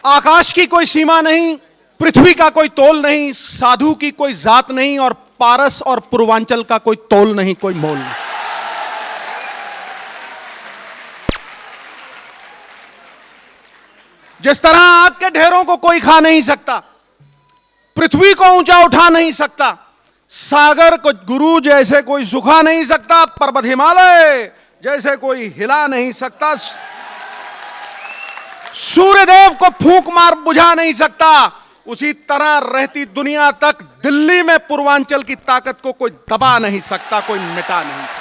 आकाश की कोई सीमा नहीं, पृथ्वी का कोई तोल नहीं, साधु की कोई जात नहीं, और पारस और पूर्वांचल का कोई तोल नहीं, कोई मोल नहीं। जिस तरह आग के ढेरों को कोई खा नहीं सकता, पृथ्वी को ऊंचा उठा नहीं सकता, सागर को गुरु जैसे कोई सुखा नहीं सकता, पर्वत हिमालय जैसे कोई हिला नहीं सकता, सूर्यदेव को फूंक मार बुझा नहीं सकता, उसी तरह रहती दुनिया तक दिल्ली में पूर्वांचल की ताकत को कोई दबा नहीं सकता, कोई मिटा नहीं सकता।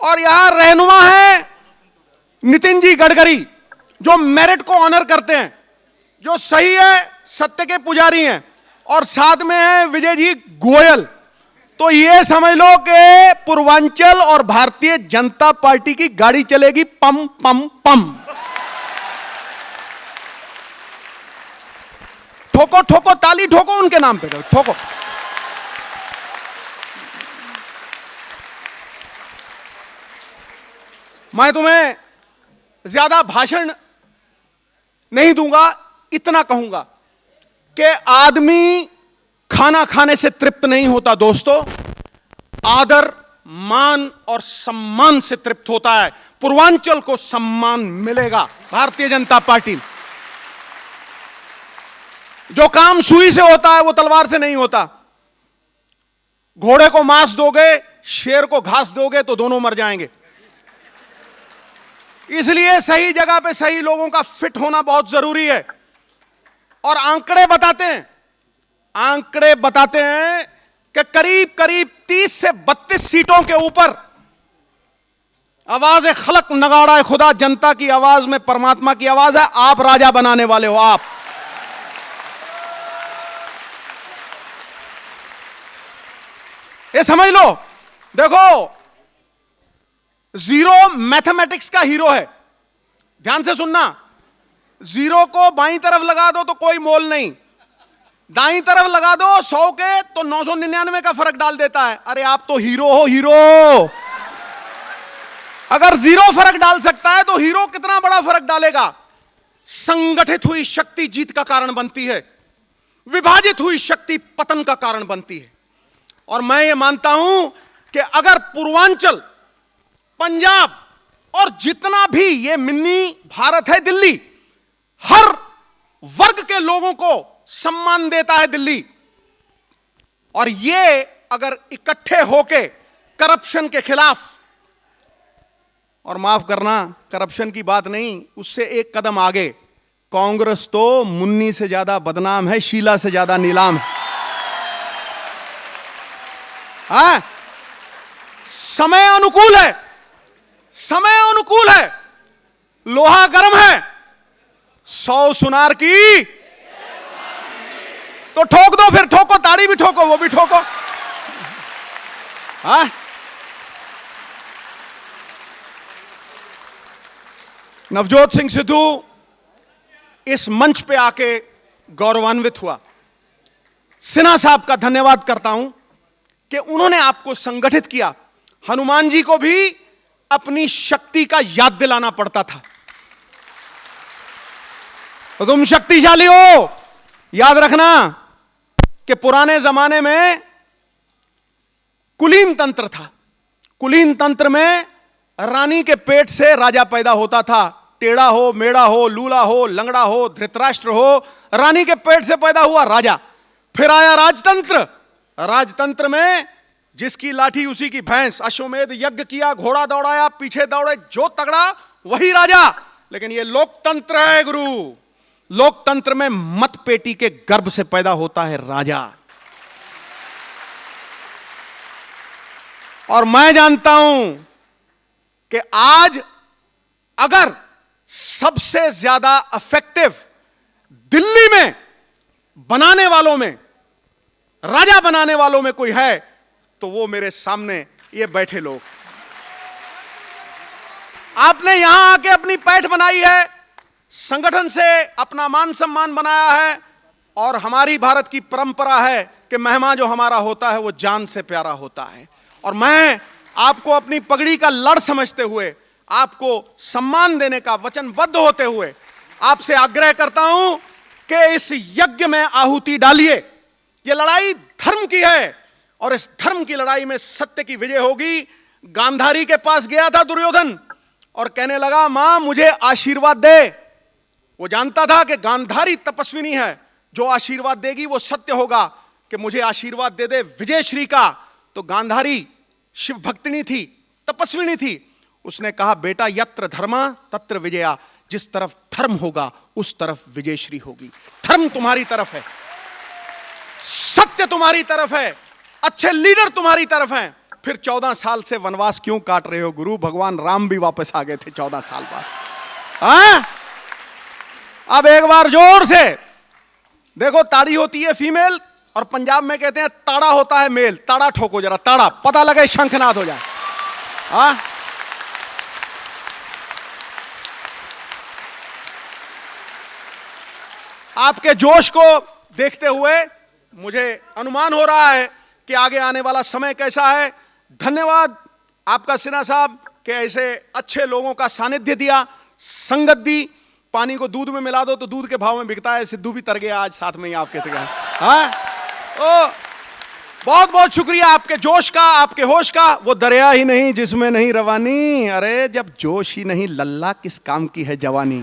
और यहां रहनुमा है नितिन जी गडकरी, जो मेरिट को ऑनर करते हैं, जो सही है, सत्य के पुजारी हैं, और साथ में है विजय जी गोयल। तो ये समझ लो कि पूर्वांचल और भारतीय जनता पार्टी की गाड़ी चलेगी पम पम पम। ठोको ठोको ताली ठोको, उनके नाम पे ठोको। मैं तुम्हें ज्यादा भाषण नहीं दूंगा, इतना कहूंगा कि आदमी खाना खाने से तृप्त नहीं होता दोस्तों, आदर, मान और सम्मान से तृप्त होता है। पूर्वांचल को सम्मान मिलेगा भारतीय जनता पार्टी। जो काम सुई से होता है वो तलवार से नहीं होता। घोड़े को मांस दोगे, शेर को घास दोगे तो दोनों मर जाएंगे। इसलिए सही जगह पे सही लोगों का फिट होना बहुत जरूरी है। और आंकड़े बताते हैं कि करीब करीब 30 से 32 सीटों के ऊपर आवाज खलक नगाड़ा है खुदा, जनता की आवाज में परमात्मा की आवाज है। आप राजा बनाने वाले हो। आप ये समझ लो। देखो, जीरो मैथमेटिक्स का हीरो है, ध्यान से सुनना। जीरो को बाईं तरफ लगा दो तो कोई मोल नहीं, दाईं तरफ लगा दो 100 के तो 999 का फर्क डाल देता है। अरे आप तो हीरो हो, हीरो। अगर जीरो फर्क डाल सकता है तो हीरो कितना बड़ा फर्क डालेगा। संगठित हुई शक्ति जीत का कारण बनती है, विभाजित हुई शक्ति पतन का कारण बनती है। और मैं ये मानता हूं कि अगर पूर्वांचल, पंजाब और जितना भी ये मिनी भारत है, दिल्ली, हर वर्ग के लोगों को सम्मान देता है दिल्ली, और ये अगर इकट्ठे होके करप्शन के खिलाफ, और माफ करना करप्शन की बात नहीं, उससे एक कदम आगे, कांग्रेस तो मुन्नी से ज्यादा बदनाम है, शीला से ज्यादा नीलाम है। समय अनुकूल है, समय अनुकूल है, लोहा गर्म है, 100 सुनार की तो ठोक दो, फिर ठोको, ताड़ी भी ठोको, वो भी ठोको। हाँ, नवजोत सिंह सिद्धू इस मंच पे आके गौरवान्वित हुआ। सिन्हा साहब का धन्यवाद करता हूं कि उन्होंने आपको संगठित किया। हनुमान जी को भी अपनी शक्ति का याद दिलाना पड़ता था। तो तुम शक्तिशाली हो, याद रखना कि पुराने जमाने में कुलीन तंत्र था। कुलीन तंत्र में रानी के पेट से राजा पैदा होता था। टेढ़ा हो, मेढ़ा हो, लूला हो, लंगड़ा हो, धृतराष्ट्र हो, रानी के पेट से पैदा हुआ राजा। फिर आया राजतंत्र। राजतंत्र में जिसकी लाठी उसी की भैंस, अश्वमेध यज्ञ किया, घोड़ा दौड़ाया, पीछे दौड़े, जो तगड़ा वही राजा। लेकिन ये लोकतंत्र है गुरु। लोकतंत्र में मत पेटी के गर्भ से पैदा होता है राजा। और मैं जानता हूं कि आज अगर सबसे ज्यादा इफेक्टिव दिल्ली में बनाने वालों में, राजा बनाने वालों में कोई है तो वो मेरे सामने ये बैठे लोग। आपने यहां आके अपनी पैठ बनाई है, संगठन से अपना मान सम्मान बनाया है, और हमारी भारत की परंपरा है कि मेहमान जो हमारा होता है वो जान से प्यारा होता है। और मैं आपको अपनी पगड़ी का लड़ समझते हुए, आपको सम्मान देने का वचनबद्ध होते हुए आपसे आग्रह करता हूं कि इस यज्ञ में आहुति डालिए। यह लड़ाई धर्म की है और इस धर्म की लड़ाई में सत्य की विजय होगी। गांधारी के पास गया था दुर्योधन और कहने लगा, मां मुझे आशीर्वाद दे। वो जानता था कि गांधारी तपस्विनी है, जो आशीर्वाद देगी वो सत्य होगा कि मुझे आशीर्वाद दे दे विजयश्री का। तो गांधारी शिव भक्तिनी थी, तपस्विनी थी। उसने कहा, बेटा यत्र धर्मा तत्र विजया, जिस तरफ धर्म होगा उस तरफ विजयश्री होगी। धर्म तुम्हारी तरफ है, सत्य तुम्हारी तरफ है, अच्छे लीडर तुम्हारी तरफ हैं। फिर 14 साल से वनवास क्यों काट रहे हो गुरु? भगवान राम भी वापस आ गए थे 14 साल बाद। हाँ, अब एक बार जोर से देखो, ताड़ी होती है फीमेल और पंजाब में कहते हैं ताड़ा होता है मेल। ताड़ा ठोको जरा, ताड़ा, पता लगे शंखनाद हो जाए। हाँ, आपके जोश को देखते हुए मुझे अनुमान हो रहा है कि आगे आने वाला समय कैसा है। धन्यवाद आपका सिन्हा साहब कि ऐसे अच्छे लोगों का सानिध्य दिया, संगत दी। पानी को दूध में मिला दो तो दूध के भाव में बिकता है। सिद्धू भी तर गया आज साथ में ही आपके तक। हाँ, ओ बहुत बहुत शुक्रिया आपके जोश का, आपके होश का। वो दरिया ही नहीं जिसमें नहीं रवानी। अरे जब जोश ही नहीं लल्ला, किस काम की है जवानी।